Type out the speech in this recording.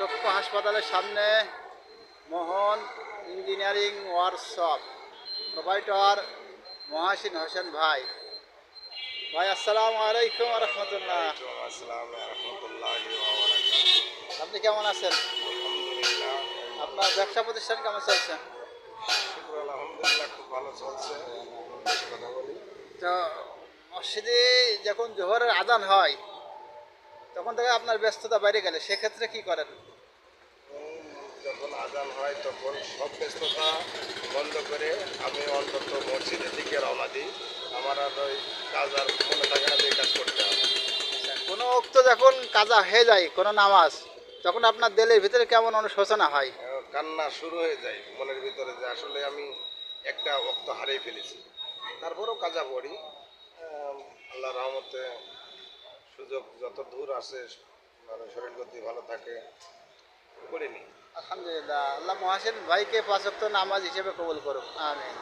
চক্ষু হাসপাতালের সামনে Mohan engineering workshop provider Mohasin Hossain ভাই। ভাই আসসালামু আলাইকুম রহমতুল্লাহ। আসসালাম রহমতুল্লাহি ওয়া বারাকাতুহু। আপনি কেমন আছেন? আলহামদুলিল্লাহ, আপনার ব্যবসা প্রতিষ্ঠান কেমন চলছে? শুকর আলহামদুলিল্লাহ, খুব ভালো চলছে। কথা বলি, তো মসজিদে যখন জোহরের আজান হয় তখন থেকে আপনার ব্যস্ততা বেড়ে গেলে সেক্ষেত্রে কি করেন? যখন আজান হয় তখন সব ব্যস্ততা বন্ধ করে আমি অন্তত মসজিদের দিকে রওনা দিই। আমার আর ওই কাজ আর মনে থাকে না যে এই কাজ করতে হবে। কোনো উক্ত যখন কাজা হয়ে যায় কোনো নামাজ, তখন আপনার দিলের ভিতরে কেমন অনুশোচনা হয়? কান্না শুরু হয়ে যায় মনের ভিতরে যে আসলে আমি একটা ওক্ত হারিয়ে ফেলেছি। তারপরেও কাজা পড়ি। আল্লাহ রহমতে সুযোগ যত দূর আসে, মানে শরীর গতি ভালো থাকে, করিনি। আলহামদুলিল্লাহ, আল্লাহ মহাসিন ভাইকে পাঁচ ওয়াক্ত নামাজ হিসেবে কবুল করুক, আমিন।